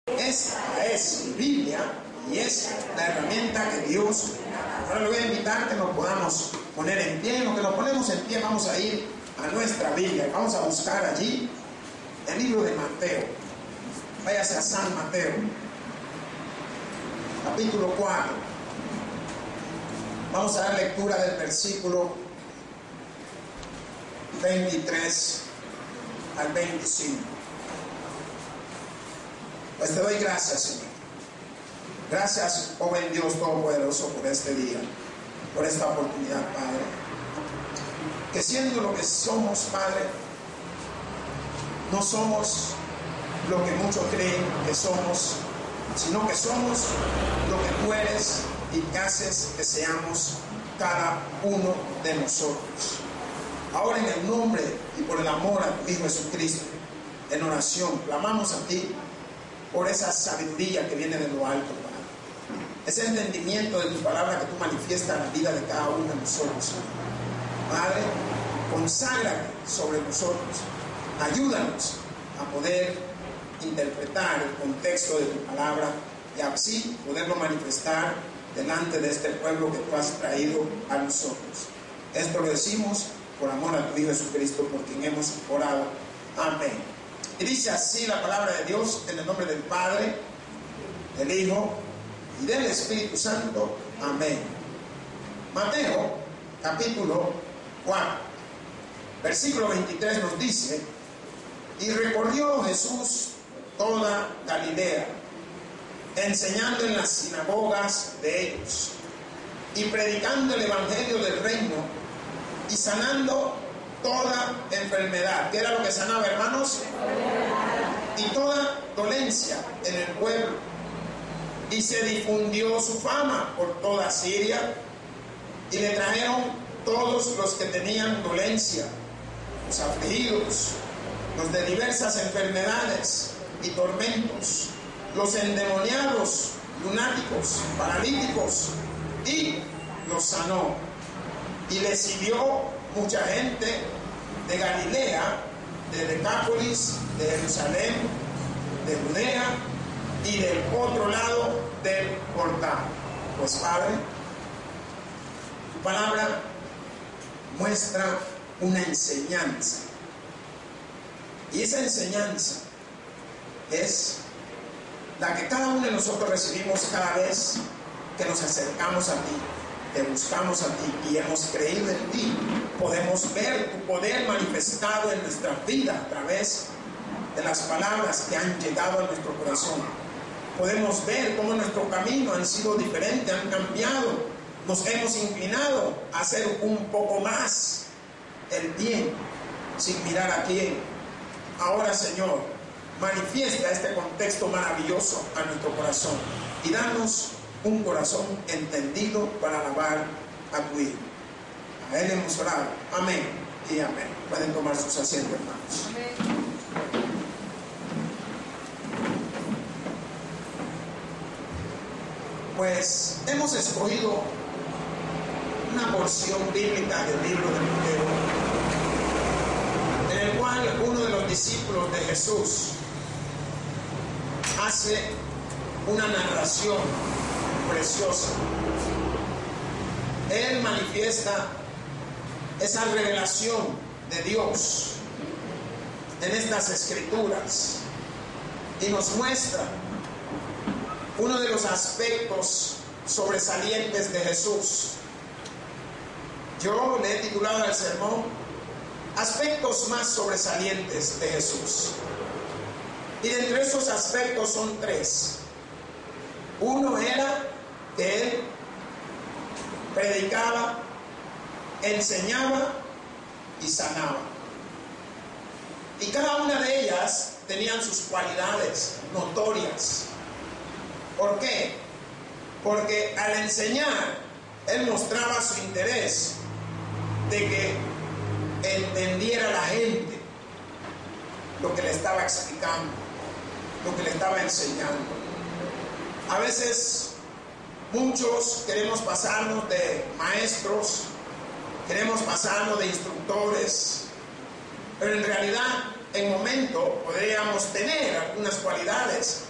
Esta es mi Biblia y es la herramienta que Dios. Ahora le voy a invitar que nos podamos poner en pie. En lo que nos ponemos en pie, vamos a ir a nuestra Biblia. Vamos a buscar allí el libro de Mateo. Váyase a San Mateo, capítulo 4. Vamos a dar lectura del versículo 23 al 25. Pues te doy gracias, Señor. Gracias, oh buen Dios Todopoderoso, por este día, por esta oportunidad, Padre. Que siendo lo que somos, Padre, no somos lo que muchos creen que somos, sino que somos lo que tú eres y que haces que seamos cada uno de nosotros. Ahora, en el nombre y por el amor a tu Hijo Jesucristo, en oración, clamamos a ti por esa sabiduría que viene de lo alto, Padre. Ese entendimiento de tu palabra que tú manifiestas en la vida de cada uno de nosotros. Padre, conságrate sobre nosotros. Ayúdanos a poder interpretar el contexto de tu palabra y así poderlo manifestar delante de este pueblo que tú has traído a nosotros. Esto lo decimos por amor a tu Hijo Jesucristo, por quien hemos orado. Amén. Y dice así la palabra de Dios, en el nombre del Padre, del Hijo y del Espíritu Santo. Amén. Mateo, capítulo 4, versículo 23 nos dice: y recorrió Jesús toda Galilea, enseñando en las sinagogas de ellos, y predicando el evangelio del reino, y sanando toda enfermedad. ¿Qué era lo que sanaba, hermanos? Y toda dolencia en el pueblo. Y se difundió su fama por toda Siria, y le trajeron todos los que tenían dolencia, los afligidos, los de diversas enfermedades y tormentos, los endemoniados, lunáticos, paralíticos, y los sanó. Y le siguió mucha gente de Galilea, de Decápolis, de Jerusalén, de Judea y del otro lado del Jordán. Pues Padre, tu palabra muestra una enseñanza, y esa enseñanza es la que cada uno de nosotros recibimos cada vez que nos acercamos a ti, te buscamos a ti y hemos creído en ti. Podemos ver tu poder manifestado en nuestra vida a través de las palabras que han llegado a nuestro corazón. Podemos ver cómo nuestro camino han sido diferentes, han cambiado. Nos hemos inclinado a hacer un poco más el bien, sin mirar a quién. Ahora, Señor, manifiesta este contexto maravilloso a nuestro corazón y danos un corazón entendido para alabar a tu Hijo. A Él hemos orado. Amén y amén. Pueden tomar sus asientos, hermanos. Amén. Pues hemos escogido una porción bíblica del libro de Mateo, en el cual uno de los discípulos de Jesús hace una narración preciosa. Él manifiesta esa revelación de Dios en estas escrituras y nos muestra uno de los aspectos sobresalientes de Jesús. Yo le he titulado al sermón Aspectos más sobresalientes de Jesús, y de entre esos aspectos son tres. Uno era que Él predicaba, enseñaba y sanaba. Y cada una de ellas tenían sus cualidades notorias. ¿Por qué? Porque al enseñar, Él mostraba su interés de que entendiera la gente lo que le estaba explicando, lo que le estaba enseñando. A veces muchos queremos pasarnos de maestros, queremos pasarnos de instructores, pero en realidad en momento podríamos tener algunas cualidades,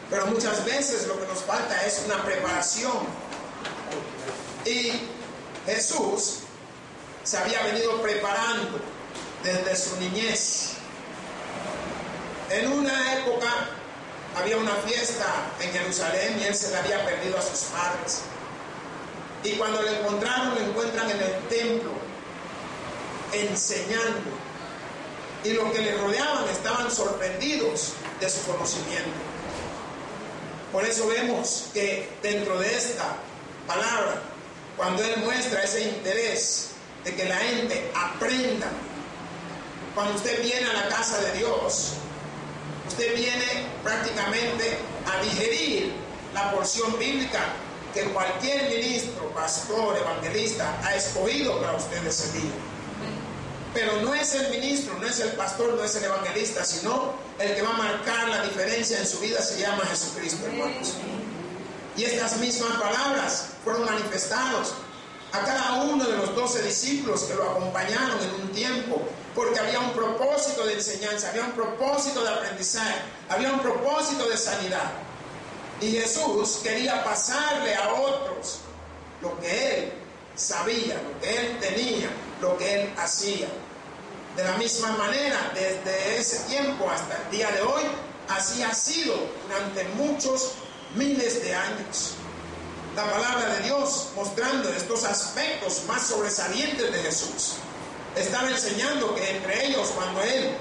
Pero muchas veces lo que nos falta es una preparación. Y Jesús se había venido preparando desde su niñez. En una época había una fiesta en Jerusalén y él se le había perdido a sus padres. Y cuando lo encontraron, lo encuentran en el templo, enseñando. Y los que le rodeaban estaban sorprendidos de su conocimiento. Por eso vemos que dentro de esta palabra, cuando él muestra ese interés de que la gente aprenda, cuando usted viene a la casa de Dios, usted viene prácticamente a digerir la porción bíblica que cualquier ministro, pastor, evangelista ha escogido para usted ese día. Pero no es el ministro, no es el pastor, no es el evangelista, sino el que va a marcar la diferencia en su vida se llama Jesucristo, hermanos. Y estas mismas palabras fueron manifestadas a cada uno de los 12 discípulos que lo acompañaron en un tiempo, porque había un propósito de enseñanza, había un propósito de aprendizaje, había un propósito de sanidad. Y Jesús quería pasarle a otros lo que él sabía, lo que él tenía, lo que él hacía. De la misma manera, desde ese tiempo hasta el día de hoy, así ha sido durante muchos miles de años. La palabra de Dios mostrando estos aspectos más sobresalientes de Jesús. Estaba enseñando que entre ellos, cuando él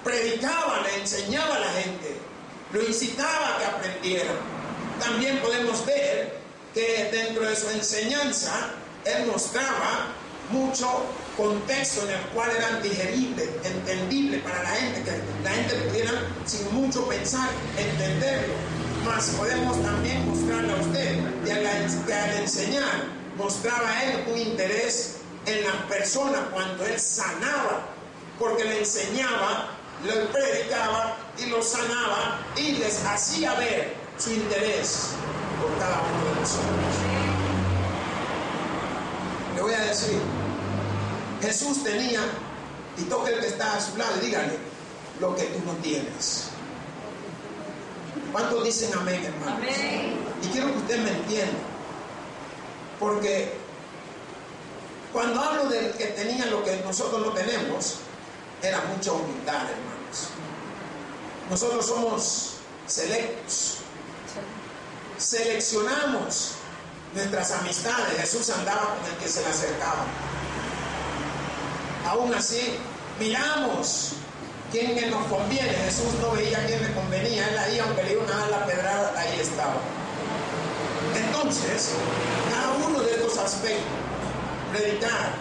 predicaba, le enseñaba a la gente, lo incitaba a que aprendiera. También podemos ver que dentro de su enseñanza, él mostraba mucho contexto en el cual era digerible, entendible para la gente, que la gente pudiera sin mucho pensar entenderlo. Mas podemos también mostrarle a usted que al enseñar mostraba a él un interés en la persona cuando él sanaba, porque le enseñaba, le predicaba y lo sanaba y les hacía ver su interés por cada uno de nosotros. Le voy a decir, Jesús tenía, y toque el que está a su lado y dígale, lo que tú no tienes. ¿Cuántos dicen amén, hermanos? Amén. Y quiero que usted me entienda, porque cuando hablo de que tenía lo que nosotros no tenemos, era mucha humildad, hermanos. Nosotros somos selectos, seleccionamos nuestras amistades. Jesús andaba con el que se le acercaba. Aún así, miramos quién nos conviene. Jesús no veía quién le convenía. Él ahí, aunque le iban a dar la pedrada, ahí estaba. Entonces, cada uno de estos aspectos, predicar,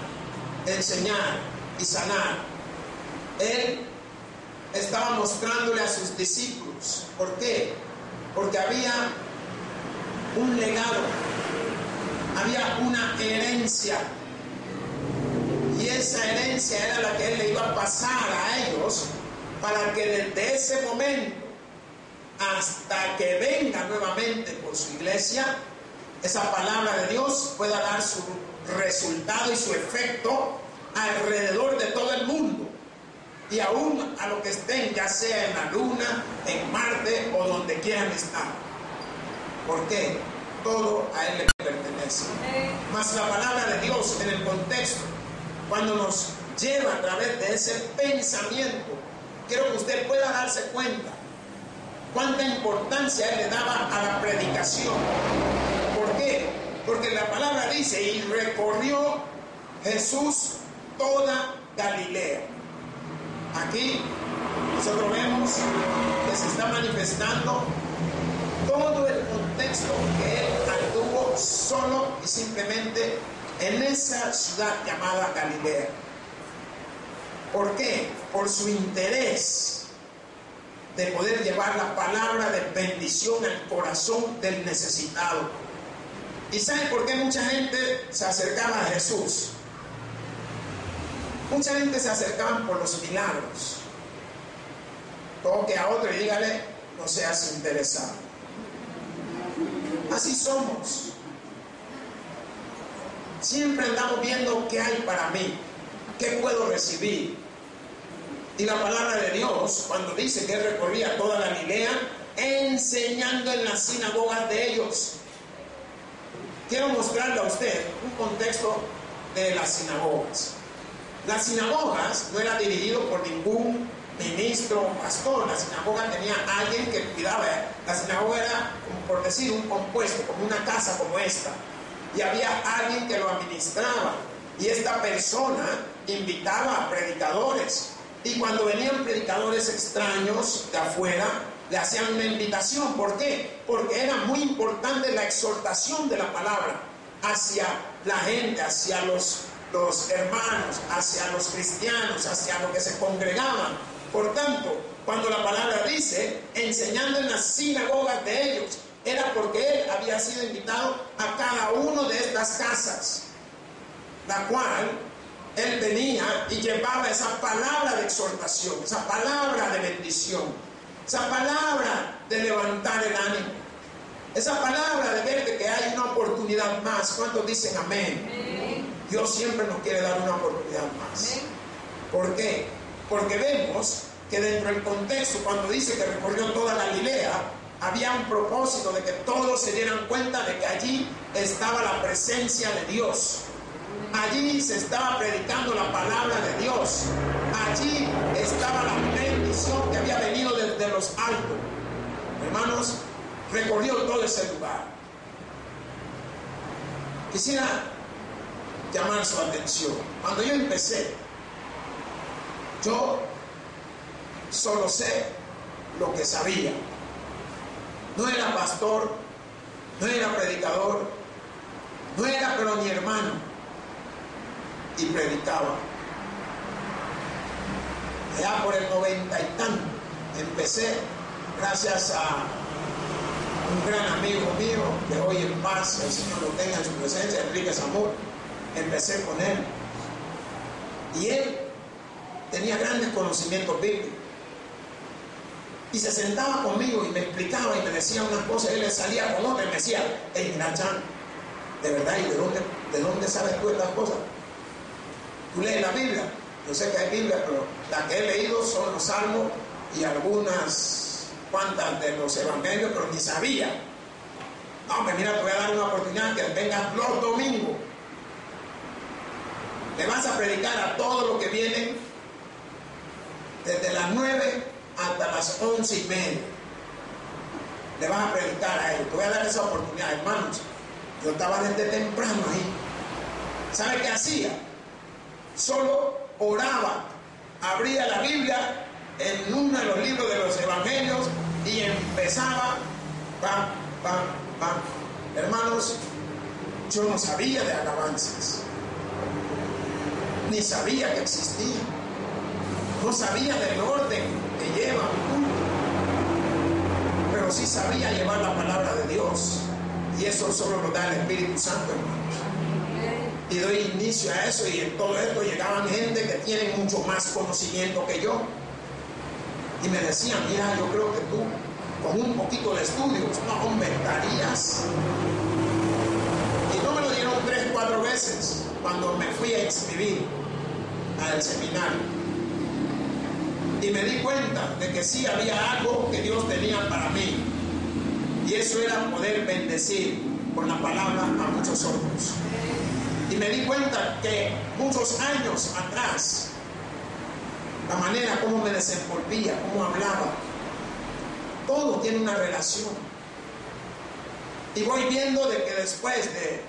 enseñar y sanar, él estaba mostrándole a sus discípulos. ¿Por qué? Porque había un legado, había una herencia, y esa herencia era la que él le iba a pasar a ellos, para que desde ese momento hasta que venga nuevamente por su iglesia, esa palabra de Dios pueda dar su resultado y su efecto alrededor de todo el mundo, y aún a los que estén, ya sea en la luna, en Marte o donde quieran estar. ¿Por qué? Todo a él le pertenece. Mas la palabra de Dios en el contexto, cuando nos lleva a través de ese pensamiento, quiero que usted pueda darse cuenta cuánta importancia él le daba a la predicación. ¿Por qué? Porque la palabra dice, y recorrió Jesús toda Galilea. Aquí nosotros vemos que se está manifestando todo el contexto que él anduvo solo y simplemente en esa ciudad llamada Galilea. ¿Por qué? Por su interés de poder llevar la palabra de bendición al corazón del necesitado. ¿Y saben por qué mucha gente se acercaba a Jesús? Mucha gente se acercaba por los milagros. Toque a otro y dígale, no seas interesado. Así somos. Siempre andamos viendo qué hay para mí, qué puedo recibir. Y la palabra de Dios, cuando dice que él recorría toda Galilea, enseñando en las sinagogas de ellos. Quiero mostrarle a usted un contexto de las sinagogas. Las sinagogas no eran dirigidas por ningún ministro o pastor. La sinagoga tenía alguien que cuidaba. La sinagoga era, por decir, un compuesto, como una casa como esta. Y había alguien que lo administraba. Y esta persona invitaba a predicadores. Y cuando venían predicadores extraños de afuera, le hacían una invitación. ¿Por qué? Porque era muy importante la exhortación de la palabra hacia la gente, hacia los hermanos, hacia los cristianos, hacia los que se congregaban. Por tanto, cuando la palabra dice, enseñando en las sinagogas de ellos, era porque él había sido invitado a cada uno de estas casas, la cual él venía y llevaba esa palabra de exhortación, esa palabra de bendición, esa palabra de levantar el ánimo, esa palabra de ver que hay una oportunidad más. ¿Cuántos dicen amén? Amén. Dios siempre nos quiere dar una oportunidad más. Amén. ¿Por qué? Porque vemos que dentro del contexto, cuando dice que recorrió toda Galilea, había un propósito de que todos se dieran cuenta de que allí estaba la presencia de Dios. Allí se estaba predicando la palabra de Dios. Allí estaba la bendición que había venido desde los altos. Hermanos, recorrió todo ese lugar. Quisiera llamar su atención. Cuando yo empecé, yo solo sé lo que sabía. No era pastor, no era predicador, no era pero ni hermano. Y predicaba. Allá por el 90 y tanto empecé, gracias a un gran amigo mío, que hoy en paz el Señor lo tenga en su presencia, Enrique Zamora. Empecé con él. Y él tenía grandes conocimientos bíblicos. Y se sentaba conmigo y me explicaba y me decía unas cosas. Él le salía con otra y me decía, hey, mira, Chan, de verdad, ¿y de dónde sabes tú estas cosas? ¿Tú lees la Biblia? Yo sé que hay Biblia, pero las que he leído son los Salmos y algunas cuantas de los Evangelios, pero ni sabía. No, pues mira, te voy a dar una oportunidad que vengas los domingos. Le vas a predicar a todos los que vienen desde las 9 hasta las 11:30. Le vas a predicar a ellos. Te voy a dar esa oportunidad, hermanos. Yo estaba desde temprano ahí. ¿Sabe qué hacía? Solo oraba, abría la Biblia en uno de los libros de los Evangelios y empezaba, pam, pam, pam. Hermanos, yo no sabía de alabanzas, ni sabía que existía, no sabía del orden que lleva, pero sí sabía llevar la palabra de Dios, y eso solo lo da el Espíritu Santo, hermanos. Y doy inicio a eso, y en todo esto llegaban gente que tienen mucho más conocimiento que yo, y me decían, mira, yo creo que tú con un poquito de estudios no aumentarías. Y no me lo dieron 3, 4 veces cuando me fui a inscribir al seminario, y me di cuenta de que sí había algo que Dios tenía para mí, y eso era poder bendecir con la palabra a muchos otros. Y me di cuenta que muchos años atrás, la manera como me desenvolvía, cómo hablaba, todo tiene una relación. Y voy viendo de que después de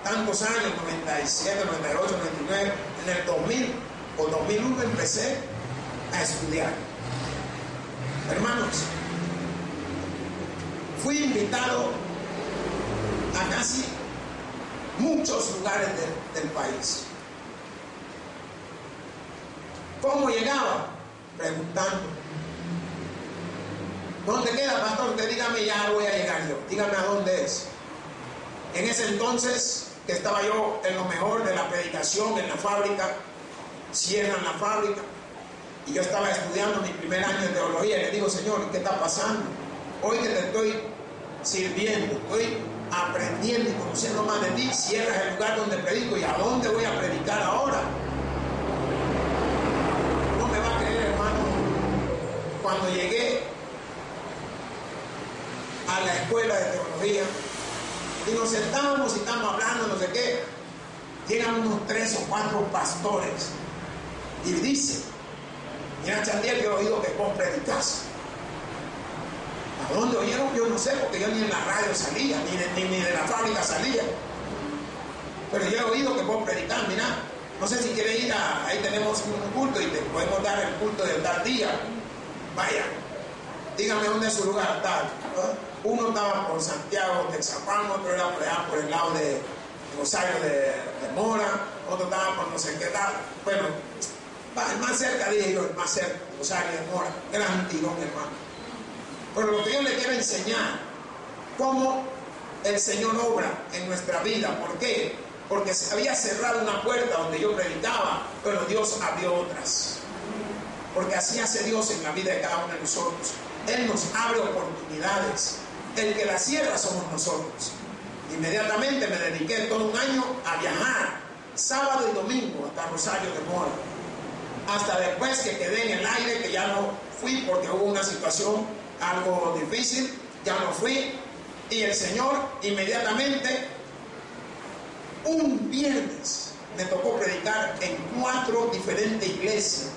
tantos años, 97, 98, 99, en el 2000 o 2001 empecé a estudiar. Hermanos, fui invitado a casi muchos lugares del país. ¿Cómo llegaba? Preguntando. ¿Dónde queda, pastor? Usted dígame, ya voy a llegar yo. Dígame a dónde es. En ese entonces, que estaba yo en lo mejor de la predicación en la fábrica, cierran la fábrica, y yo estaba estudiando mi primer año de teología, y le digo, Señor, ¿qué está pasando? Hoy que te estoy sirviendo, estoy aprendiendo y conociendo más de ti, cierras el lugar donde predico, ¿y a dónde voy a predicar ahora? No me va a creer, hermano, cuando llegué escuela de teología, y nos sentábamos y estábamos hablando, no sé qué. Llegan unos 3 o 4 pastores y dice: mira, Chandiel, yo he oído que vos predicás. ¿A dónde oyeron? Yo no sé, porque yo ni en la radio salía, ni de la fábrica salía. Pero yo he oído que vos predicás, mira, no sé si quieres ir ahí tenemos un culto y te podemos dar el culto de tal día. Vaya, dígame dónde es su lugar, tal. Uno estaba por Santiago, Texapán, otro era por allá, por el lado de Rosario de Mora, otro estaba por no sé qué tal. Bueno, el más cerca, dije yo, el más cerca, Rosario de Mora, gran tirón, hermano. Pero lo que yo le quiero enseñar, cómo el Señor obra en nuestra vida. ¿Por qué? Porque se había cerrado una puerta donde yo predicaba, pero Dios abrió otras. Porque así hace Dios en la vida de cada uno de nosotros. Él nos abre oportunidades. El que las cierra somos nosotros. Inmediatamente me dediqué todo un año a viajar, sábado y domingo, hasta Rosario de Mora. Hasta después que quedé en el aire, que ya no fui porque hubo una situación algo difícil, ya no fui. Y el Señor inmediatamente, un viernes, me tocó predicar en 4 diferentes iglesias.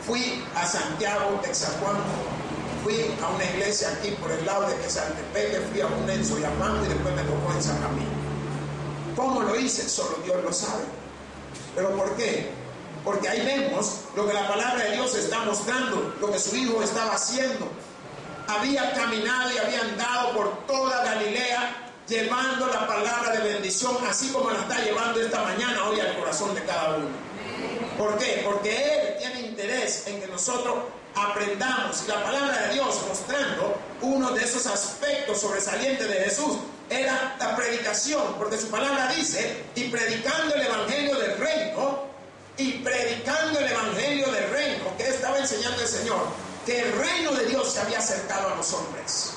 Fui a Santiago, Texacuán, fui a una iglesia aquí por el lado de Quesaltepeque, fui a un en Soyamango y después me tocó en San Camilo. ¿Cómo lo hice? Solo Dios lo sabe. ¿Pero por qué? Porque ahí vemos lo que la palabra de Dios está mostrando, lo que su Hijo estaba haciendo. Había caminado y había andado por toda Galilea, llevando la palabra de bendición, así como la está llevando esta mañana hoy al corazón de cada uno. ¿Por qué? Porque Él tiene interés en que nosotros aprendamos. Y la palabra de Dios, mostrando uno de esos aspectos sobresalientes de Jesús, era la predicación, porque su palabra dice: y predicando el evangelio del reino, que estaba enseñando el Señor, que el reino de Dios se había acercado a los hombres.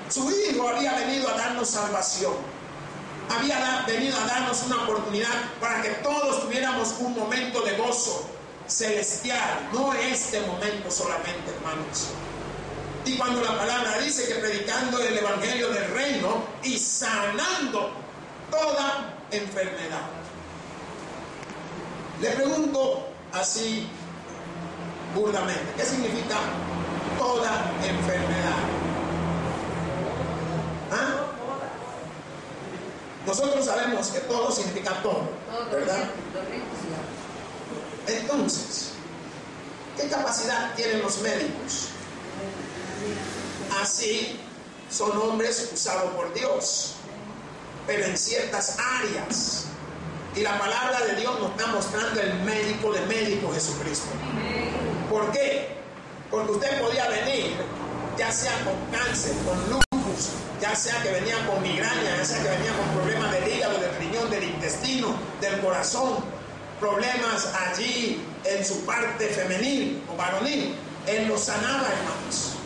Su Hijo había venido a darnos salvación, había venido a darnos una oportunidad para que todos tuviéramos un momento de gozo celestial, no este momento solamente, hermanos. Y cuando la palabra dice que predicando el evangelio del reino y sanando toda enfermedad. Le pregunto así burdamente, ¿qué significa toda enfermedad? ¿Ah? Nosotros sabemos que todo significa todo, ¿verdad? Entonces, ¿qué capacidad tienen los médicos? Así son hombres usados por Dios, pero en ciertas áreas. Y la palabra de Dios nos está mostrando el médico de médicos, Jesucristo. ¿Por qué? Porque usted podía venir, ya sea con cáncer, con lupus, ya sea que venía con migraña, ya sea que venía con problemas del hígado, del riñón, del intestino, del corazón, problemas allí en su parte femenil o varonil. Él los sanaba, hermanos.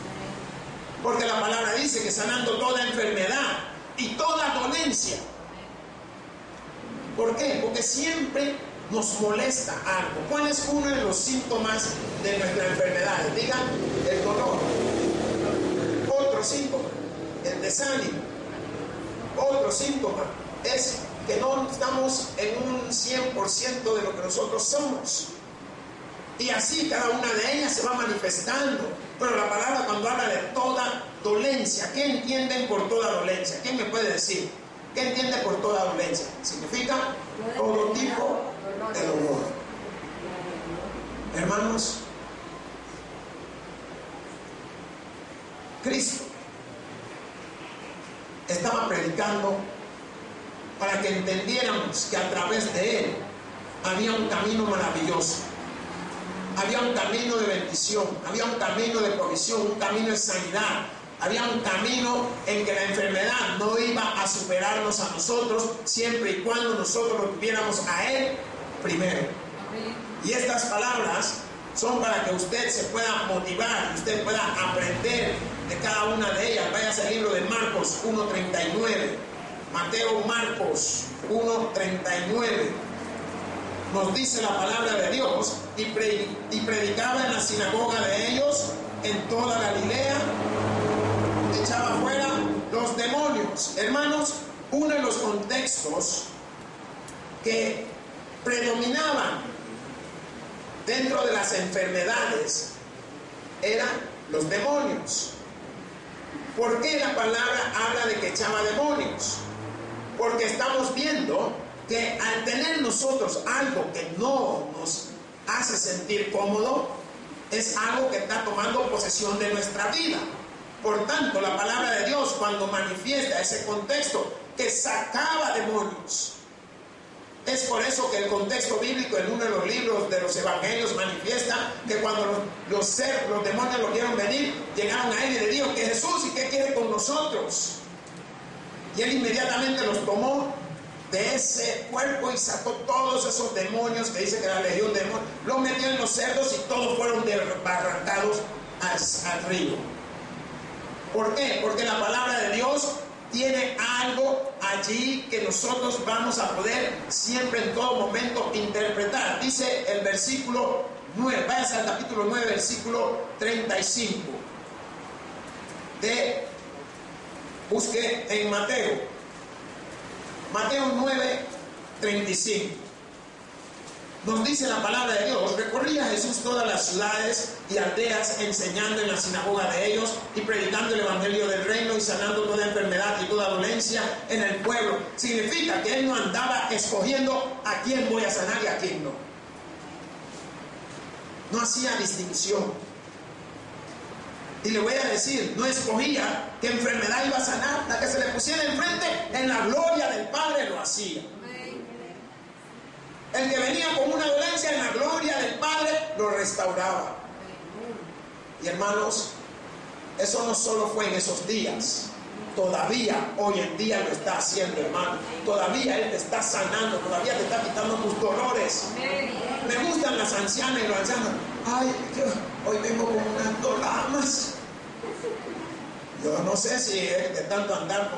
Porque la palabra dice que sanando toda enfermedad y toda dolencia. ¿Por qué? Porque siempre nos molesta algo. ¿Cuál es uno de los síntomas de nuestra enfermedad? Digan, el dolor. Otro síntoma, el desánimo. Otro síntoma es que no estamos en un 100% de lo que nosotros somos. Y así cada una de ellas se va manifestando. Pero la palabra cuando habla de toda dolencia, ¿qué entienden por toda dolencia? ¿Quién me puede decir? ¿Qué entiende por toda dolencia? Significa todo tipo de dolor. Hermanos, Cristo estaba predicando para que entendiéramos que a través de Él había un camino maravilloso, había un camino de bendición, había un camino de provisión, un camino de sanidad. Había un camino en que la enfermedad no iba a superarnos a nosotros siempre y cuando nosotros lo tuviéramos a Él primero. Y estas palabras son para que usted se pueda motivar, usted pueda aprender de cada una de ellas. Váyase al libro de Marcos 1:39. Mateo, Marcos 1:39. Nos dice la palabra de Dios: y predicaba en la sinagoga de ellos en toda Galilea echaba fuera los demonios. Hermanos, uno de los contextos que predominaban dentro de las enfermedades eran los demonios. ¿Por qué la palabra habla de que echaba demonios? Porque estamos viendo que al tener nosotros algo que no nos hace sentir cómodo, es algo que está tomando posesión de nuestra vida. Por tanto, la palabra de Dios, cuando manifiesta ese contexto que sacaba demonios, es por eso que el contexto bíblico en uno de los libros de los evangelios manifiesta que cuando los demonios lo vieron venir, llegaron a él y le dijeron que Jesús, ¿y qué quiere con nosotros? Y él inmediatamente los tomó de ese cuerpo y sacó todos esos demonios, que dice que la legión de demonios, los metió en los cerdos y todos fueron arrancados al río. ¿Por qué? Porque la palabra de Dios tiene algo allí que nosotros vamos a poder siempre en todo momento interpretar. Dice el versículo 9, váyase al capítulo 9, versículo 35. Busque en Mateo 9, 35. Nos dice la palabra de Dios: recorría Jesús todas las ciudades y aldeas, enseñando en la sinagoga de ellos y predicando el evangelio del reino y sanando toda enfermedad y toda dolencia en el pueblo. Significa que él no andaba escogiendo a quién voy a sanar y a quién no. No hacía distinción. Y le voy a decir, no escogía qué enfermedad iba a sanar. La que se le pusiera enfrente, en la gloria del Padre lo hacía. El que venía con una dolencia, en la gloria del Padre lo restauraba. Y hermanos, eso no solo fue en esos días. Todavía hoy en día lo está haciendo, hermano. Todavía Él te está sanando. Todavía te está quitando tus dolores. Me gustan las ancianas y los ancianos. Ay, yo hoy vengo con unas dolamas. Yo no sé si es de tanto andar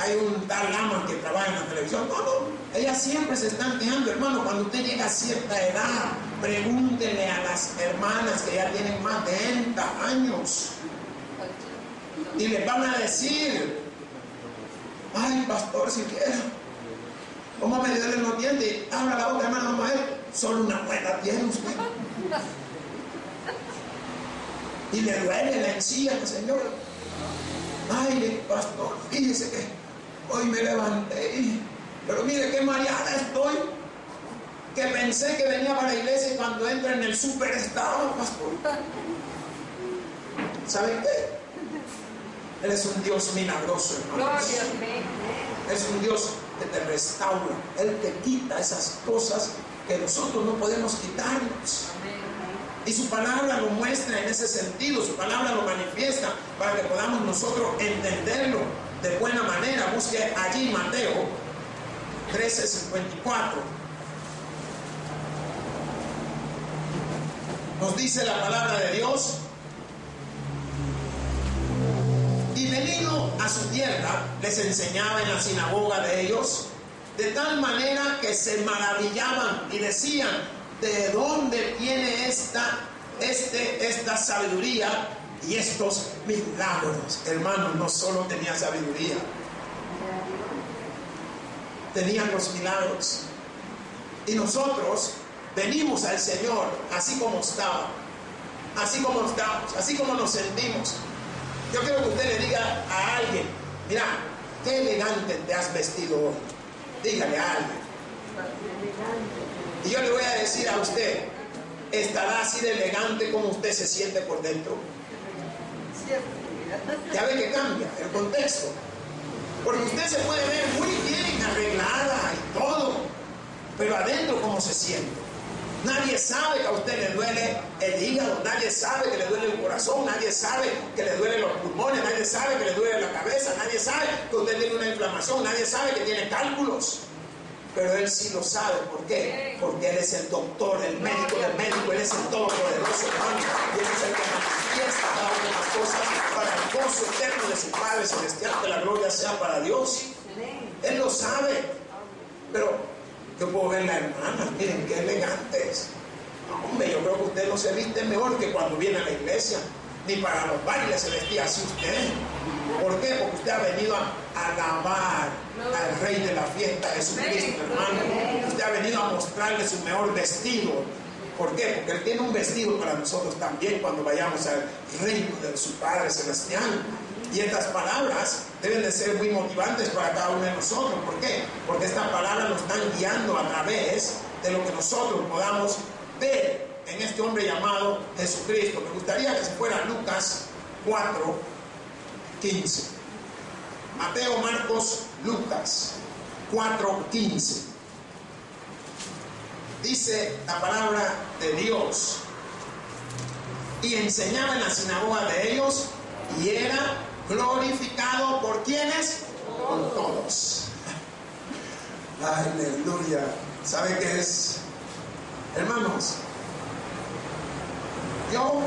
hay un tal lama que trabaja en la televisión. No, ellas siempre se están quejando, hermano. Cuando usted llega a cierta edad, pregúntele a las hermanas que ya tienen más de 30 años y les van a decir: ay, pastor, si quiere, ¿cómo me duelen los dientes? Abra la boca, hermano, vamos a ver. Solo una muela tiene usted. Y le duele la encía, señor. Ay, pastor, fíjese que hoy me levanté, pero mire qué mareada estoy, que pensé que venía para la iglesia y cuando entra en el súper estaba, pastor. ¿Saben qué? Él es un Dios milagroso, hermanos. Es un Dios que te restaura. Él te quita esas cosas que nosotros no podemos quitarnos. Y su palabra lo muestra en ese sentido, su palabra lo manifiesta para que podamos nosotros entenderlo de buena manera. Busque allí Mateo 13:54. Nos dice la palabra de Dios: y venido a su tierra, les enseñaba en la sinagoga de ellos, de tal manera que se maravillaban y decían: ¿de dónde tiene esta sabiduría y estos milagros? Hermanos, no solo tenía sabiduría, tenían los milagros. Y nosotros venimos al Señor así como estaba, así como estamos, así como nos sentimos. Yo quiero que usted le diga a alguien: mira, qué elegante te has vestido hoy. Dígale a alguien. Y yo le voy a decir a usted: ¿estará así de elegante como usted se siente por dentro? Ya ve que cambia el contexto. Porque usted se puede ver muy bien arreglada y todo, pero adentro ¿cómo se siente? Nadie sabe que a usted le duele el hígado, nadie sabe que le duele el corazón, nadie sabe que le duelen los pulmones, nadie sabe que le duele la cabeza, nadie sabe que usted tiene una inflamación, nadie sabe que tiene cálculos. Pero Él sí lo sabe. ¿Por qué? Porque Él es el doctor, el médico del médico. Él es el todopoderoso, hermano. Y Él es el que manifiesta cada una de las cosas para el gozo eterno de su Padre Celestial. Que la gloria sea para Dios. Él lo sabe. Pero yo puedo ver las hermanas, miren qué elegantes. Hombre, yo creo que usted no se viste mejor que cuando viene a la iglesia. ni para los bailes se vestía así usted. ¿Por qué? Porque usted ha venido a alabar al Rey de la fiesta, Jesucristo, hermano. Usted ha venido a mostrarle su mejor vestido. ¿Por qué? Porque Él tiene un vestido para nosotros también cuando vayamos al reino de su Padre Celestial. Y estas palabras deben de ser muy motivantes para cada uno de nosotros. ¿Por qué? Porque estas palabras nos están guiando a través de lo que nosotros podamos ver en este hombre llamado Jesucristo. Me gustaría que se fuera Lucas 4:15. Mateo, Marcos, Lucas 4:15. Dice la palabra de Dios: y enseñaba en la sinagoga de ellos, y era glorificado por quienes, por todos. Aleluya. ¿Sabe qué es? Hermanos, yo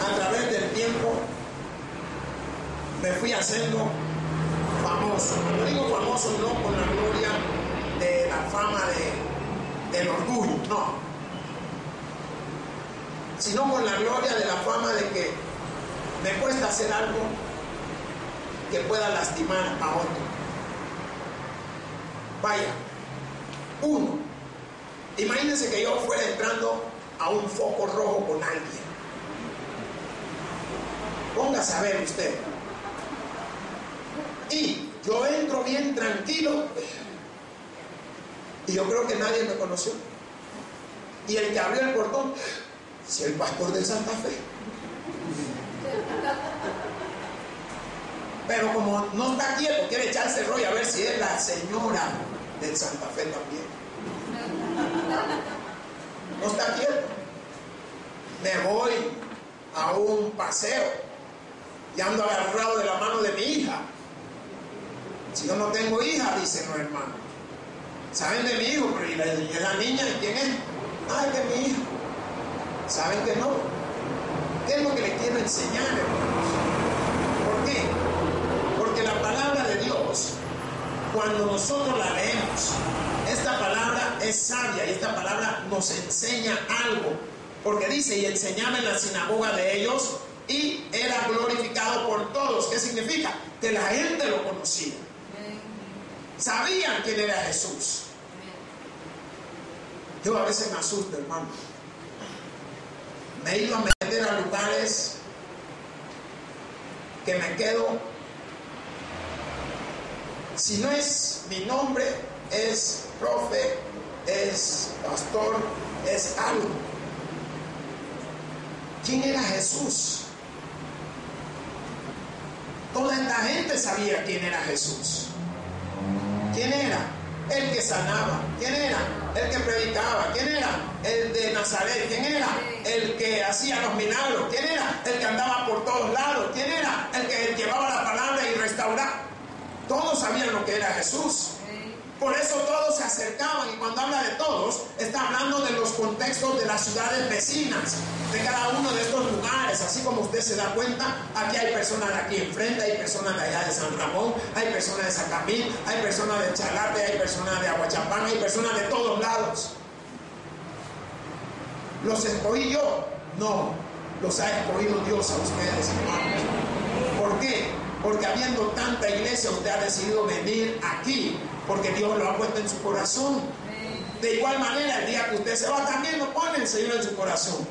a través del tiempo me fui haciendo famoso. No digo famoso no con la gloria de la fama del orgullo, no, sino con la gloria de la fama de que me cuesta hacer algo que pueda lastimar a otro. Vaya, uno, imagínense que yo fuera entrando a un foco rojo con alguien. Póngase a ver usted. Y yo entro bien tranquilo y yo creo que nadie me conoció. Y el que abrió el portón, si el pastor del Santa Fe. Pero como no está quieto, quiere echarse el rollo a ver si es la señora del Santa Fe también. No está quieto. Me voy a un paseo y ando agarrado de la mano de mi hija. Si yo no tengo hija, dicen los hermanos. ¿Saben de mi hijo? Pero ¿y la niña de quién es? Ah, es de mi hijo. ¿Saben que no? ¿Qué es lo que les quiero enseñar, hermanos? ¿Por qué? Porque la palabra de Dios, cuando nosotros la leemos, esta palabra es sabia y esta palabra nos enseña algo. Porque dice, y enseñaba en la sinagoga de ellos y era glorificado por todos. ¿Qué significa? Que la gente lo conocía. Sabían quién era Jesús. Yo a veces me asusto, hermano. Me he ido a meter a lugares que me quedo. Si no es mi nombre, es profe, es pastor, es algo. ¿Quién era Jesús? Toda esta gente sabía quién era Jesús. ¿Quién era? El que sanaba. ¿Quién era? El que predicaba. ¿Quién era? El de Nazaret. ¿Quién era? El que hacía los milagros. ¿Quién era? El que andaba por todos lados. ¿Quién era? El que llevaba la palabra y restauraba. Todos sabían lo que era Jesús. Por eso todos se acercaban, y cuando habla de todos, está hablando de los contextos de las ciudades vecinas, de cada uno de estos lugares. Así como usted se da cuenta, aquí hay personas de aquí enfrente, hay personas de allá de San Ramón, hay personas de San Camín, hay personas de Chalate, hay personas de Aguachapán, hay personas de todos lados. ¿Los escogí yo? No, los ha escogido Dios a ustedes, hermanos. ¿Por qué? Porque habiendo tanta iglesia, usted ha decidido venir aquí, porque Dios lo ha puesto en su corazón. De igual manera, el día que usted se va, también lo pone el Señor en su corazón.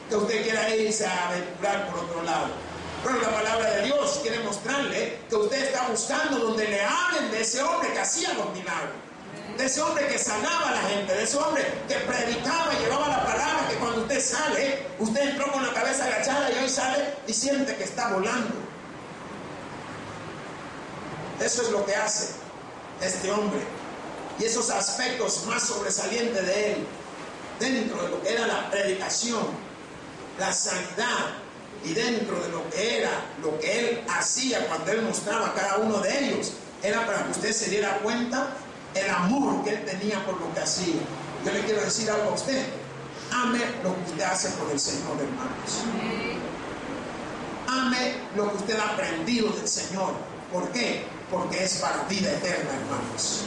Que usted quiera irse a aventurar por otro lado. Pero la palabra de Dios quiere mostrarle que usted está buscando donde le hablen de ese hombre que hacía los milagros, de ese hombre que sanaba a la gente, de ese hombre que predicaba y llevaba la palabra, que cuando usted sale, usted entró con la cabeza agachada y hoy sale y siente que está volando. Eso es lo que hace este hombre. Y esos aspectos más sobresalientes de él, dentro de lo que era la predicación, la sanidad, y dentro de lo que era, lo que él hacía cuando él mostraba a cada uno de ellos, era para que usted se diera cuenta el amor que él tenía por lo que hacía. Yo le quiero decir algo a usted: ame lo que usted hace por el Señor, hermanos. Ame lo que usted ha aprendido del Señor. ¿Por qué? Porque es para vida eterna, hermanos.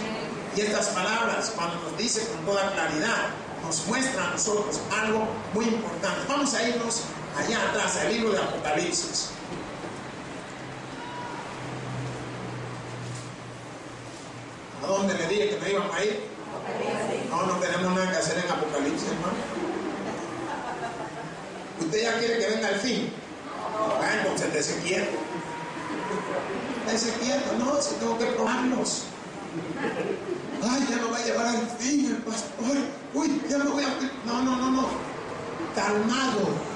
Y estas palabras, cuando nos dice con toda claridad, nos muestran a nosotros algo muy importante. Vamos a irnos allá atrás, el libro de Apocalipsis. ¿A dónde le dije que no íbamos a ir? No, no tenemos nada que hacer en Apocalipsis, hermano. ¿Usted ya quiere que venga el fin? Ah, entonces dése quieto. Dése quieto, no, si tengo que probarlos. Ay, ya no va a llevar al fin el pastor. Uy, ya no voy a... No. Calmado.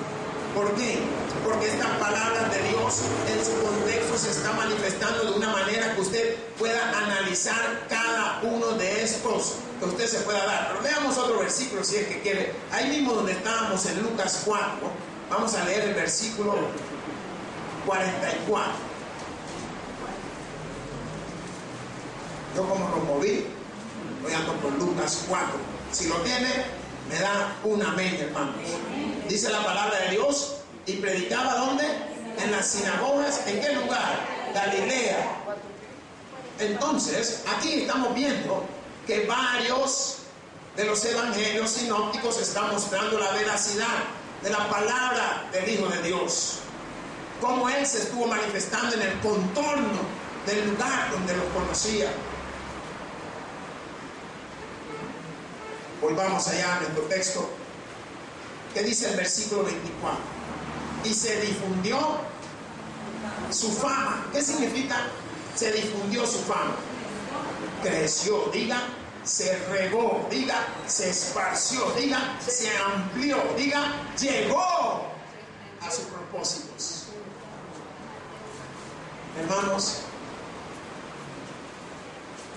¿Por qué? Porque esta palabra de Dios en su contexto se está manifestando de una manera que usted pueda analizar cada uno de estos, que usted se pueda dar. Pero veamos otro versículo si es que quiere. Ahí mismo donde estábamos en Lucas 4, vamos a leer el versículo 44. Yo como lo moví, voy ando por Lucas 4. Si lo tiene, me da un amén, hermanos. Dice la palabra de Dios, y predicaba ¿dónde? En las sinagogas. ¿En qué lugar? Galilea. Entonces, aquí estamos viendo que varios de los evangelios sinópticos están mostrando la veracidad de la palabra del Hijo de Dios. Cómo Él se estuvo manifestando en el contorno del lugar donde lo conocía. Volvamos allá a nuestro texto. ¿Qué dice el versículo 24? Y se difundió su fama. ¿Qué significa? Se difundió su fama. Creció, diga, se regó, diga, se esparció, diga, se amplió, diga, llegó a sus propósitos. Hermanos,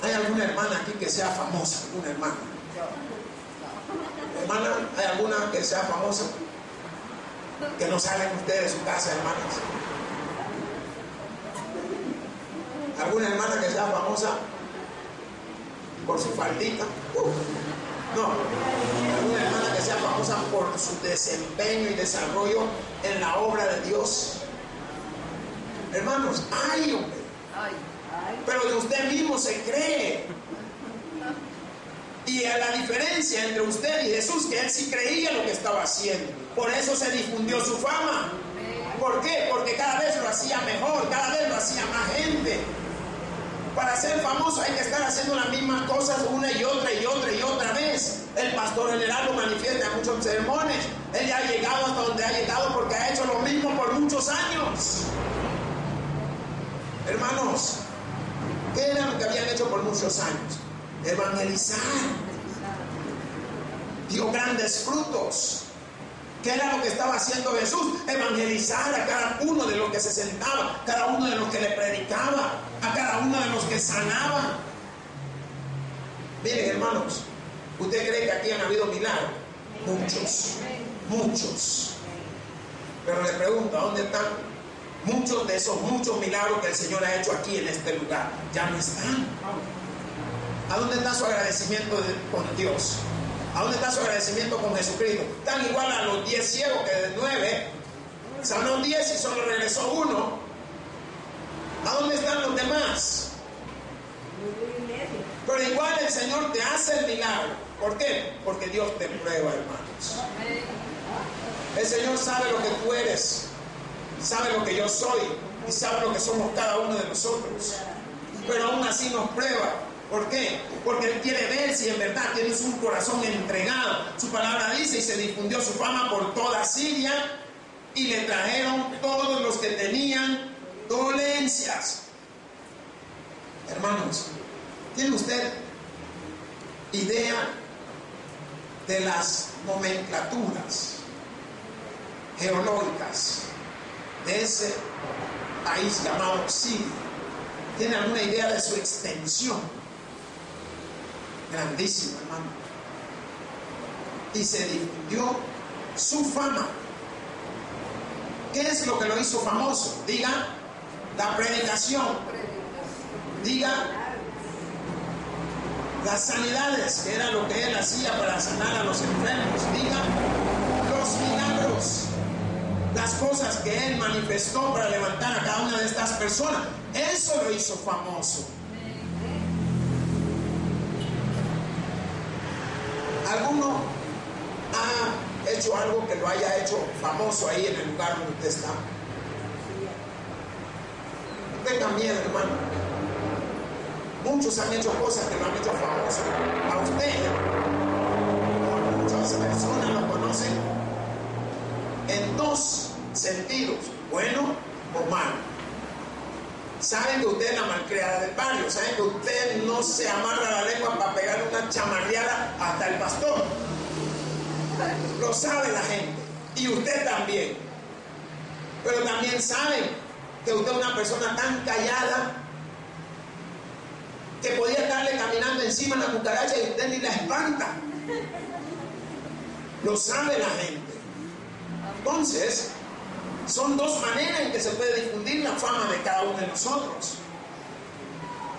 ¿hay alguna hermana aquí que sea famosa? ¿Alguna hermana? Hermana, ¿hay alguna que sea famosa? Que no salen ustedes de su casa, hermanas. ¿Alguna hermana que sea famosa por su faldita? No. ¿Alguna hermana que sea famosa por su desempeño y desarrollo en la obra de Dios? Hermanos, ¡ay, hombre! Pero de usted mismo se cree. Y a la diferencia entre usted y Jesús, que Él sí creía lo que estaba haciendo. Por eso se difundió su fama. ¿Por qué? Porque cada vez lo hacía mejor, cada vez lo hacía más gente. Para ser famoso hay que estar haciendo las mismas cosas una y otra vez. El pastor general lo manifiesta en muchos sermones. Él ya ha llegado hasta donde ha llegado porque ha hecho lo mismo por muchos años. Hermanos, ¿qué era lo que habían hecho por muchos años? Evangelizar. Dio grandes frutos. ¿Qué era lo que estaba haciendo Jesús? Evangelizar a cada uno de los que se sentaba, cada uno de los que le predicaba, a cada uno de los que sanaba. Miren, hermanos, ¿usted cree que aquí han habido milagros? Muchos. Pero le pregunto, ¿a dónde están? Muchos de esos milagros que el Señor ha hecho aquí en este lugar ya no están. ¿A dónde está su agradecimiento con Dios? ¿A dónde está su agradecimiento con Jesucristo? Tan igual a los 10 ciegos que de 9 sanó 10 y solo regresó 1. ¿A dónde están los demás? Pero igual el Señor te hace el milagro. ¿Por qué? Porque Dios te prueba, hermanos. El Señor sabe lo que tú eres, sabe lo que yo soy y sabe lo que somos cada uno de nosotros. Pero aún así nos prueba. ¿Por qué? Porque Él quiere ver si en verdad tienes un corazón entregado. Su palabra dice, y se difundió su fama por toda Siria, y le trajeron todos los que tenían dolencias. Hermanos, ¿tiene usted idea de las nomenclaturas geológicas de ese país llamado Siria? ¿Tiene alguna idea de su extensión? Grandísimo, hermano. Y se difundió su fama. ¿Qué es lo que lo hizo famoso? Diga, la predicación. Diga, las sanidades, que era lo que él hacía para sanar a los enfermos. Diga, los milagros, las cosas que él manifestó para levantar a cada una de estas personas. Eso lo hizo famoso. ¿Alguno ha hecho algo que lo haya hecho famoso ahí en el lugar donde usted está? No tenga miedo, hermano. Muchos han hecho cosas que lo han hecho famoso. A usted, muchas personas lo conocen en dos sentidos, bueno o malo. Saben que usted es la malcriada del barrio, saben que usted no se amarra la lengua para pegarle una chamarreada hasta el pastor. Lo sabe la gente, y usted también. Pero también saben que usted es una persona tan callada que podía estarle caminando encima de la cucaracha y usted ni la espanta. Lo sabe la gente. Entonces, son dos maneras en que se puede difundir la fama de cada uno de nosotros.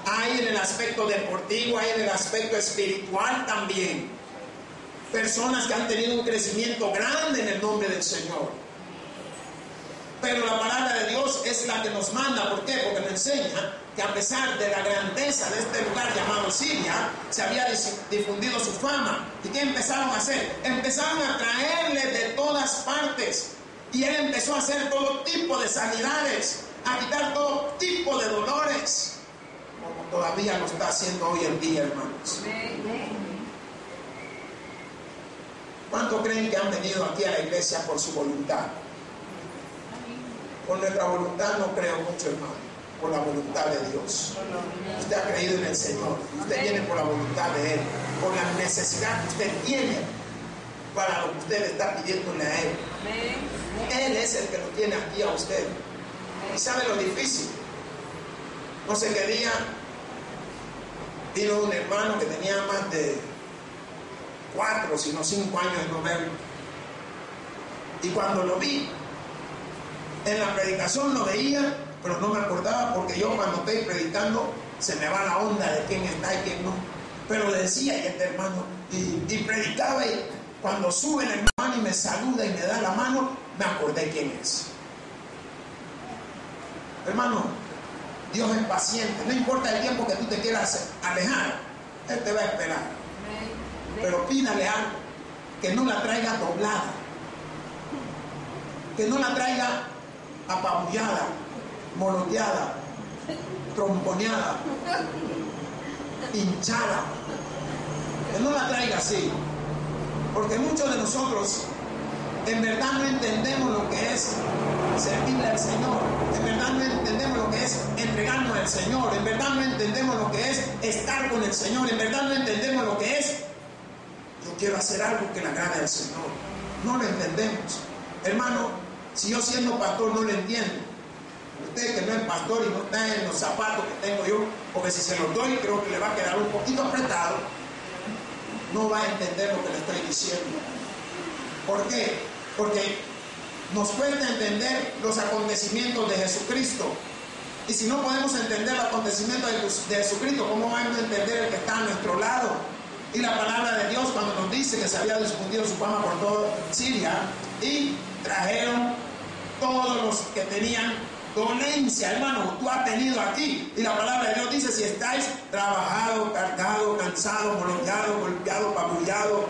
Hay en el aspecto deportivo, hay en el aspecto espiritual también. Personas que han tenido un crecimiento grande en el nombre del Señor. Pero la palabra de Dios es la que nos manda. ¿Por qué? Porque nos enseña que a pesar de la grandeza de este lugar llamado Siria, se había difundido su fama. ¿Y qué empezaron a hacer? Empezaron a traerle de todas partes. Y él empezó a hacer todo tipo de sanidades, a quitar todo tipo de dolores, como todavía lo está haciendo hoy en día, hermanos. ¿Cuántos creen que han venido aquí a la iglesia por su voluntad? Por nuestra voluntad no creo mucho, hermano. Por la voluntad de Dios. Usted ha creído en el Señor. Usted viene por la voluntad de Él, por la necesidad que usted tiene para lo que usted está pidiéndole a Él. Él es el que lo tiene aquí a usted. Y sabe lo difícil. No sé qué día vino un hermano que tenía más de 4, sino 5 años de no verlo. Y cuando lo vi, en la predicación lo veía, pero no me acordaba, porque yo cuando estoy predicando se me va la onda de quién está y quién no. Pero le decía, y este hermano, y predicaba, y cuando sube el hermano y me saluda y me da la mano, me acordé quién es. Hermano, Dios es paciente. No importa el tiempo que tú te quieras alejar, Él te va a esperar. Pero pídale algo, que no la traiga doblada, que no la traiga apabullada, moloteada, tromponeada, hinchada. Que no la traiga así. Porque muchos de nosotros en verdad no entendemos lo que es servirle al Señor. En verdad no entendemos lo que es entregarnos al Señor. En verdad no entendemos lo que es estar con el Señor. En verdad no entendemos lo que es: yo quiero hacer algo que le agrade al Señor. No lo entendemos. Hermano, si yo siendo pastor no lo entiendo, usted que no es pastor y no está en los zapatos que tengo yo, porque si se los doy creo que le va a quedar un poquito apretado, no va a entender lo que le estoy diciendo. ¿Por qué? Porque nos cuesta entender los acontecimientos de Jesucristo. Y si no podemos entender los acontecimientos de Jesucristo, ¿cómo vamos a entender el que está a nuestro lado? Y la palabra de Dios, cuando nos dice que se había difundido su fama por toda Siria, y trajeron todos los que tenían dolencia. Hermano, tú has tenido aquí, y la palabra de Dios dice: si estáis trabajados, cargados, cansados, moloteados, golpeados, pabullados,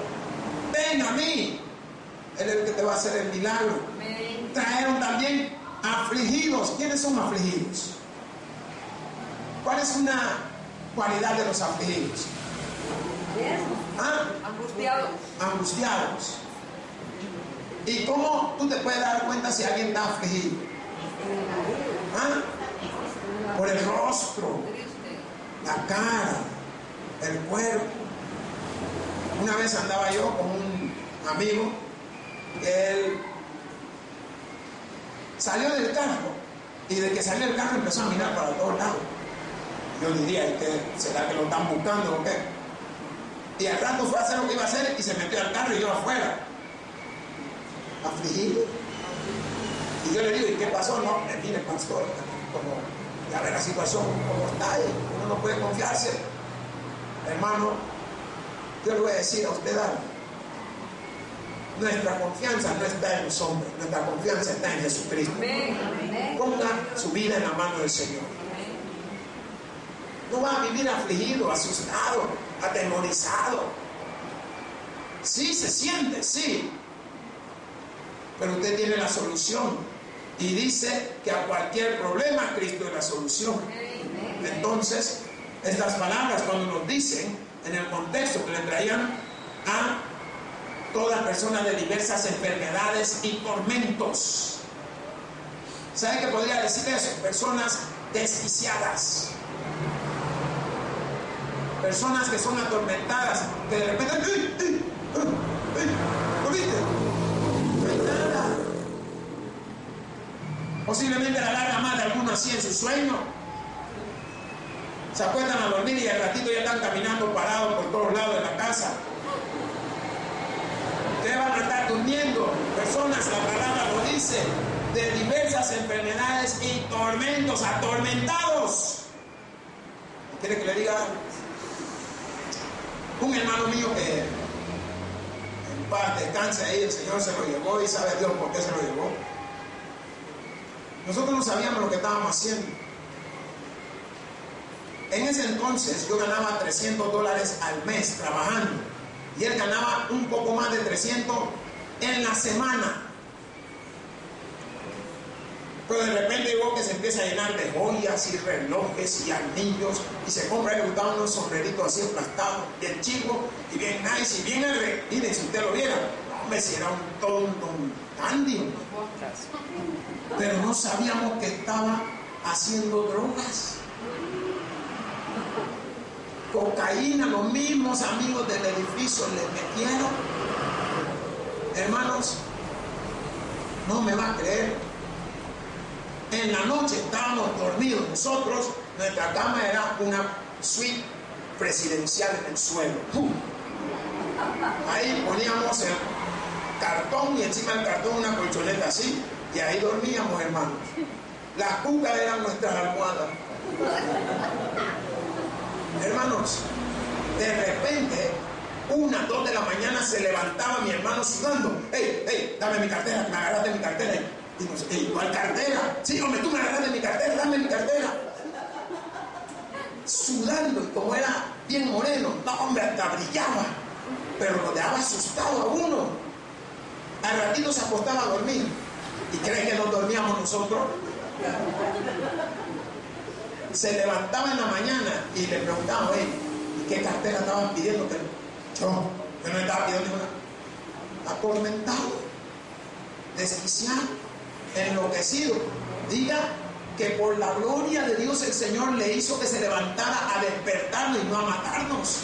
ven a mí. Él es el que te va a hacer el milagro. Trajeron también afligidos. ¿Quiénes son afligidos? ¿Cuál es una cualidad de los afligidos? Angustiados. Angustiados. ¿Y cómo tú te puedes dar cuenta si alguien está afligido? Por el rostro, la cara, el cuerpo. Una vez andaba yo con un amigo que él salió del carro, y de que salió del carro empezó a mirar para todos lados. Yo diría: ¿y qué? ¿Será que lo están buscando o qué? Y al rato fue a hacer lo que iba a hacer y se metió al carro y yo afuera, afligido. Y yo le digo: ¿y qué pasó? No, mire, pastor, como ya ve la situación como está, y uno no puede confiarse. Hermano, yo le voy a decir a usted algo. Nuestra confianza no está en los hombres, nuestra confianza está en Jesucristo. Ponga su vida en la mano del Señor. No va a vivir afligido, asustado, atemorizado. Sí, se siente, sí. pero usted tiene la solución. Y dice que a cualquier problema Cristo es la solución. Entonces, estas palabras cuando nos dicen, en el contexto que le traían a todas personas de diversas enfermedades y tormentos. ¿Sabe qué podría decir eso? Personas desquiciadas. Personas que son atormentadas, que de repente, ¿lo viste? No hay nada. Posiblemente la larga más de alguno así en su sueño. Se acuestan a dormir y al ratito ya están caminando parados por todos lados de la casa. Ustedes van a estar durmiendo. Personas, la palabra lo dice, de diversas enfermedades y tormentos, atormentados. ¿Quiere que le diga? Un hermano mío que en paz descanse ahí, el Señor se lo llevó y sabe Dios por qué se lo llevó. Nosotros no sabíamos lo que estábamos haciendo. En ese entonces yo ganaba $300 al mes trabajando y él ganaba un poco más de 300 en la semana. Pero de repente digo que se empieza a llenar de joyas y relojes y anillos y se compra, le gustaban unos sombreritos así aplastados, bien chicos y bien nice y bien alegre. Miren, si usted lo viera, hombre, si era un tonto, un dandy. Pero no sabíamos que estaba haciendo drogas. Cocaína, los mismos amigos del edificio le metieron. Hermanos, no me va a creer. En la noche estábamos dormidos nosotros, nuestra cama era una suite presidencial en el suelo. Ahí poníamos el cartón y encima del cartón una colchoneta así, y ahí dormíamos, hermanos. Las cucas eran nuestras almohadas. Hermanos, de repente, 1, 2 de la mañana se levantaba mi hermano sudando. ¡Ey, dame mi cartera, que me agarraste mi cartera! Y nos, ¿cuál cartera? Sí, hombre, tú me agarraste mi cartera, dame mi cartera. Sudando, y como era bien moreno, no, hombre, hasta brillaba, pero lo dejaba asustado a uno. Al ratito se acostaba a dormir. ¿Y cree que nos dormíamos nosotros? Se levantaba en la mañana y le preguntaba, ¿y qué cartera estaban pidiendo? Yo no estaba pidiendo ninguna. Atormentado, desquiciado, enloquecido. Diga que por la gloria de Dios el Señor le hizo que se levantara a despertarnos y no a matarnos.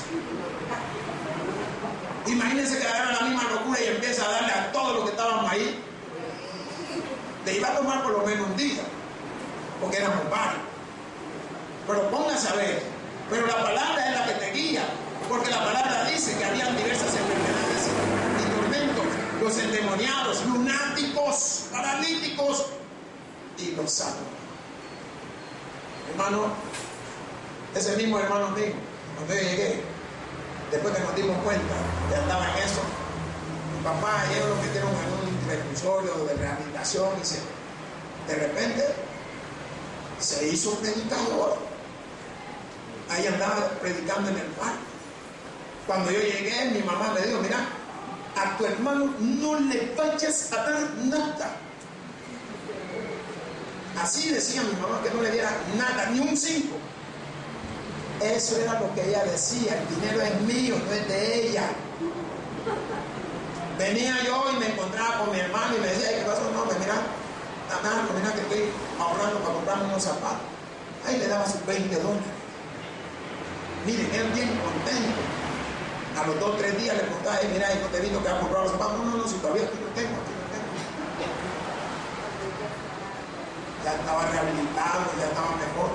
Imagínense que agarra la misma locura y empieza a darle a todos los que estábamos ahí. Le iba a tomar por lo menos un día, porque éramos varios. Pero póngase a ver, pero la palabra es la que te guía, porque la palabra dice que habían diversas enfermedades y tormentos, los endemoniados, lunáticos, paralíticos y los sanos. Hermano, ese mismo hermano mío, cuando yo llegué, después que nos dimos cuenta que andaba en eso, mi papá y ellos lo metieron en un reclusorio de rehabilitación y de repente se hizo predicador. Ahí andaba predicando en el parque. Cuando yo llegué, mi mamá me dijo, mira, a tu hermano no le vayas a dar nada. Así decía mi mamá, que no le diera nada, ni un 5. Eso era lo que ella decía, el dinero es mío, no es de ella. Venía yo y me encontraba con mi hermano y me decía, ¿qué pasó? No, pues mira, mira que estoy ahorrando para comprarme unos zapatos. Ahí le daba sus $20. Miren, él bien contento. A los 2 o 3 días le contaba, mira, no te he visto que has comprado los zapatos. No, si todavía aquí lo tengo. Ya estaba rehabilitado, ya estaba mejor.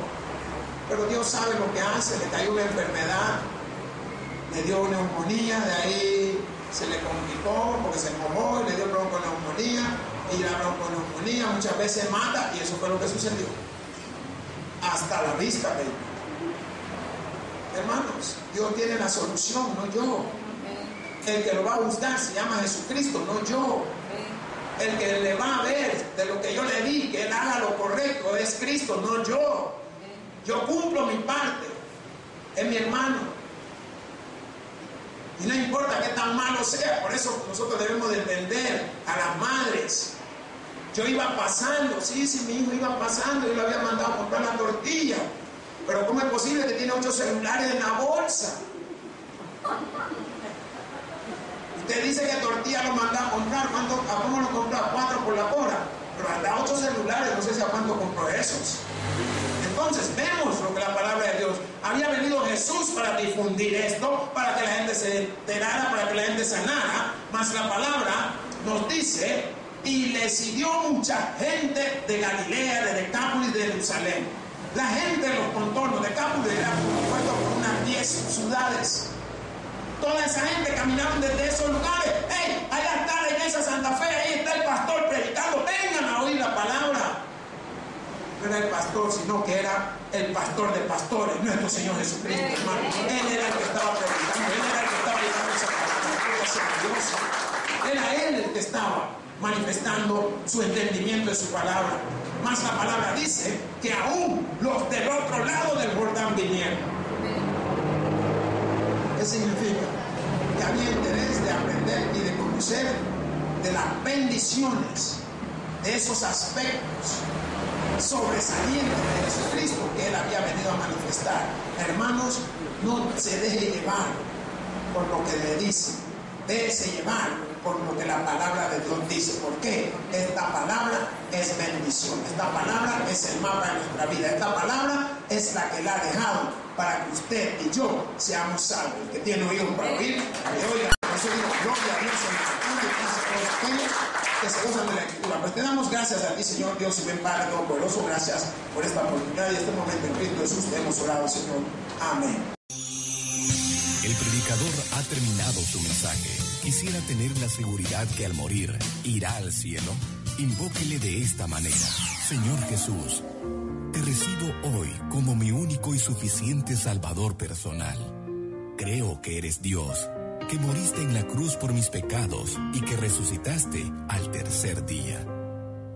Pero Dios sabe lo que hace, le cayó una enfermedad, le dio neumonía, de ahí se le complicó porque se enfermó y le dio bronconeumonía, y la bronconeumonía muchas veces mata, y eso fue lo que sucedió. Hasta la vista, hermanos, Dios tiene la solución, no yo. El que lo va a buscar se llama Jesucristo, no yo. El que le va a ver de lo que yo le di, que él haga lo correcto, es Cristo, no yo. Yo cumplo mi parte, es mi hermano. Y no importa qué tan malo sea, por eso nosotros debemos defender a las madres. Yo iba pasando, sí, mi hijo iba pasando, yo le había mandado a comprar la tortilla. Pero ¿cómo es posible que tiene 8 celulares en la bolsa? Usted dice que tortilla lo manda a comprar, ¿a cómo lo compró? 4 por la hora. Pero hasta 8 celulares, no sé si a cuánto compró esos. Entonces vemos lo que la palabra de Dios, había venido Jesús para difundir esto, para que la gente se enterara, para que la gente sanara, mas la palabra nos dice, y le siguió mucha gente de Galilea, de Decápolis, de Jerusalén. La gente de los contornos de Decápolis era compuesto por unas 10 ciudades. Toda esa gente caminaron desde esos lugares. ¡Hey! Allá está la iglesia Santa Fe, ahí está el pastor predicando, vengan a oír la palabra. No era el pastor, sino que era el pastor de pastores, nuestro Señor Jesucristo, hermano. Él era el que estaba predicando, él era el que estaba llevando esa palabra. Era él el que estaba manifestando su entendimiento de su palabra. Más la palabra dice que aún los del otro lado del Jordán vinieron. ¿Qué significa? Que había interés de aprender y de conocer de las bendiciones, de esos aspectos sobresalientes de Jesucristo que él había venido a manifestar. Hermanos, no se deje llevar por lo que le dicen, déjese llevar por lo que la palabra de Dios dice. ¿Por qué? Esta palabra es bendición, esta palabra es el mapa de nuestra vida, esta palabra es la que la ha dejado para que usted y yo seamos salvos. El que tiene oídos para oír, que oiga. Por eso digo, gloria a Dios en la escritura, y gracias a todos aquellos que se gozan de la escritura. Pues te damos gracias a ti, Señor Dios y buen Padre Todopoderoso. Gracias por esta oportunidad y este momento en Cristo Jesús. Te hemos orado, Señor. Amén. El predicador ha terminado su mensaje. Quisiera tener la seguridad que al morir irá al cielo. Invóquele de esta manera: Señor Jesús, te recibo hoy como mi único y suficiente Salvador personal. Creo que eres Dios, que moriste en la cruz por mis pecados y que resucitaste al tercer día.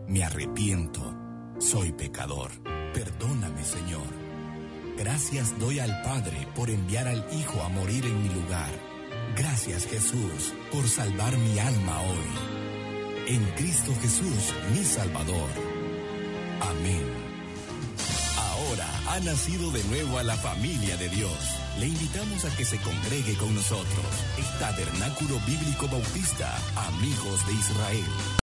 Me arrepiento, soy pecador. Perdóname, Señor. Gracias doy al Padre por enviar al Hijo a morir en mi lugar. Gracias, Jesús, por salvar mi alma hoy. En Cristo Jesús, mi Salvador. Amén. Ahora ha nacido de nuevo a la familia de Dios. Le invitamos a que se congregue con nosotros. Tabernáculo Bíblico Bautista, Amigos de Israel.